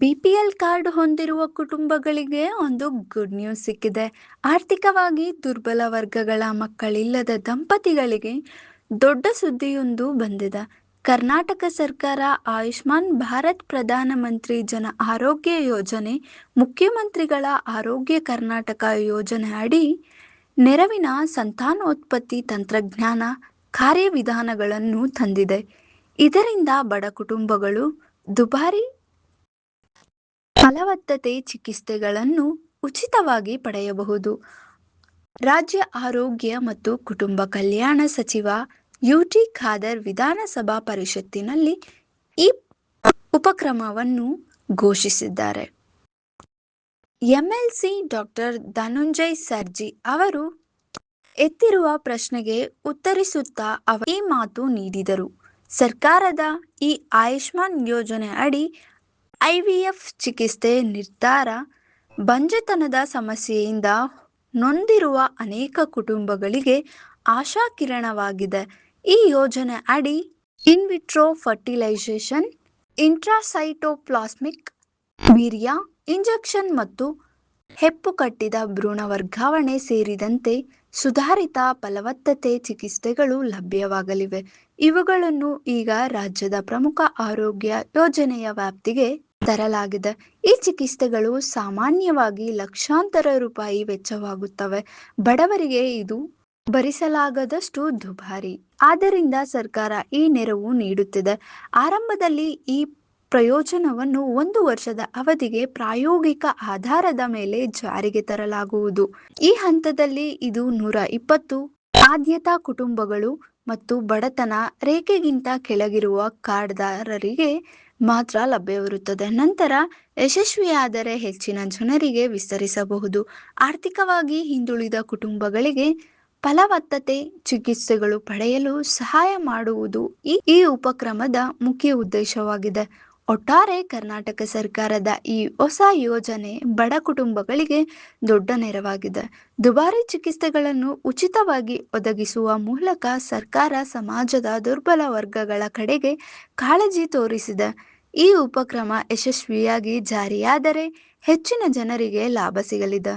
BPL card ಹೊಂದಿರುವ ಕುಟುಂಬಗಳಿಗೆ ಒಂದು ಗುಡ್ ನ್ಯೂಸ್ ಸಿಕ್ಕಿದೆ. ಆರ್ಥಿಕವಾಗಿ ದುರ್ಬಲ ವರ್ಗಗಳ ಮಕ್ಕಳಿಲ್ಲದ ದಂಪತಿಗಳಿಗೆ ದೊಡ್ಡ ಸುದ್ದಿಯೊಂದು ಬಂದಿದೆ. ಕರ್ನಾಟಕ ಸರ್ಕಾರ ಆಯುಷ್ಮಾನ್ ಭಾರತ್ ಪ್ರಧಾನಮಂತ್ರಿ ಜನ ಆರೋಗ್ಯ ಯೋಜನೆ, ಮುಖ್ಯಮಂತ್ರಿಗಳ ಆರೋಗ್ಯ ಕರ್ನಾಟಕ ಯೋಜನೆ ಅಡಿ ನೆರವಿನ ಸಂತಾನೋತ್ಪತ್ತಿ ತಂತ್ರಜ್ಞಾನ ಕಾರ್ಯವಿಧಾನಗಳನ್ನು ತಂದಿದೆ. ಇದರಿಂದ ಬಡ ಕುಟುಂಬಗಳು ದುಬಾರಿ ಫಲವತ್ತತೆ ಚಿಕಿತ್ಸೆಗಳನ್ನು ಉಚಿತವಾಗಿ ಪಡೆಯಬಹುದು. ರಾಜ್ಯ ಆರೋಗ್ಯ ಮತ್ತು ಕುಟುಂಬ ಕಲ್ಯಾಣ ಸಚಿವ ಯುಟಿ ಖಾದರ್ ವಿಧಾನಸಭಾ ಪರಿಷತ್ತಿನಲ್ಲಿ ಈ ಉಪಕ್ರಮವನ್ನು ಘೋಷಿಸಿದ್ದಾರೆ. ಎಂಎಲ್ಸಿ ಡಾಕ್ಟರ್ ಧನುಂಜಯ್ ಸರ್ಜಿ ಅವರು ಎತ್ತಿರುವ ಪ್ರಶ್ನೆಗೆ ಉತ್ತರಿಸುತ್ತಾ ಅವರು ಈ ಮಾತು ನೀಡಿದರು. ಸರ್ಕಾರದ ಈ ಆಯುಷ್ಮಾನ್ ಯೋಜನೆ ಅಡಿ ಐವಿಎಫ್ ಚಿಕಿತ್ಸೆ ನಿರ್ಧಾರ ಬಂಜೆತನದ ಸಮಸ್ಯೆಯಿಂದ ನೊಂದಿರುವ ಅನೇಕ ಕುಟುಂಬಗಳಿಗೆ ಆಶಾಕಿರಣವಾಗಿದೆ. ಈ ಯೋಜನೆ ಅಡಿ ಇನ್ವಿಟ್ರೋ ಫರ್ಟಿಲೈಸೇಷನ್, ಇಂಟ್ರಾಸೈಟೋಪ್ಲಾಸ್ಮಿಕ್ ವೀರ್ಯ ಇಂಜೆಕ್ಷನ್ ಮತ್ತು ಹೆಪ್ಪುಕಟ್ಟಿದ ಭ್ರೂಣ ವರ್ಗಾವಣೆ ಸೇರಿದಂತೆ ಸುಧಾರಿತ ಫಲವತ್ತತೆ ಚಿಕಿತ್ಸೆಗಳು ಲಭ್ಯವಾಗಲಿವೆ. ಇವುಗಳನ್ನು ಈಗ ರಾಜ್ಯದ ಪ್ರಮುಖ ಆರೋಗ್ಯ ಯೋಜನೆಯ ವ್ಯಾಪ್ತಿಗೆ ತರಲಾಗಿದೆ. ಈ ಚಿಕಿತ್ಸೆಗಳು ಸಾಮಾನ್ಯವಾಗಿ ಲಕ್ಷಾಂತರ ರೂಪಾಯಿ ವೆಚ್ಚವಾಗುತ್ತವೆ. ಬಡವರಿಗೆ ಇದು ಭರಿಸಲಾಗದಷ್ಟು ದುಬಾರಿ. ಆದ್ದರಿಂದ ಸರ್ಕಾರ ಈ ನೆರವು ನೀಡುತ್ತಿದೆ. ಆರಂಭದಲ್ಲಿ ಈ ಪ್ರಯೋಜನವನ್ನು 1 ವರ್ಷದ ಅವಧಿಗೆ ಪ್ರಾಯೋಗಿಕ ಆಧಾರದ ಮೇಲೆ ಜಾರಿಗೆ ತರಲಾಗುವುದು. ಈ ಹಂತದಲ್ಲಿ ಇದು 120 ಆದ್ಯತಾ ಕುಟುಂಬಗಳು ಮತ್ತು ಬಡತನ ರೇಖೆಗಿಂತ ಕೆಳಗಿರುವ ಕಾರ್ಡ್ದಾರರಿಗೆ ಮಾತ್ರ ಲಭ್ಯವಿರುತ್ತದೆ. ನಂತರ ಯಶಸ್ವಿಯಾದರೆ ಹೆಚ್ಚಿನ ಜನರಿಗೆ ವಿಸ್ತರಿಸಬಹುದು. ಆರ್ಥಿಕವಾಗಿ ಹಿಂದುಳಿದ ಕುಟುಂಬಗಳಿಗೆ ಫಲವತ್ತತೆ ಚಿಕಿತ್ಸೆಗಳು ಪಡೆಯಲು ಸಹಾಯ ಮಾಡುವುದು ಈ ಉಪಕ್ರಮದ ಮುಖ್ಯ ಉದ್ದೇಶವಾಗಿದೆ. ಒಟ್ಟಾರೆ ಕರ್ನಾಟಕ ಸರ್ಕಾರದ ಈ ಹೊಸ ಯೋಜನೆ ಬಡ ಕುಟುಂಬಗಳಿಗೆ ದೊಡ್ಡ ನೆರವಾಗಿದೆ. ದುಬಾರಿ ಚಿಕಿತ್ಸೆಗಳನ್ನು ಉಚಿತವಾಗಿ ಒದಗಿಸುವ ಮೂಲಕ ಸರ್ಕಾರ ಸಮಾಜದ ದುರ್ಬಲ ವರ್ಗಗಳ ಕಡೆಗೆ ಕಾಳಜಿ ತೋರಿಸಿದೆ. ಈ ಉಪಕ್ರಮ ಯಶಸ್ವಿಯಾಗಿ ಜಾರಿಯಾದರೆ ಹೆಚ್ಚಿನ ಜನರಿಗೆ ಲಾಭ ಸಿಗಲಿದೆ.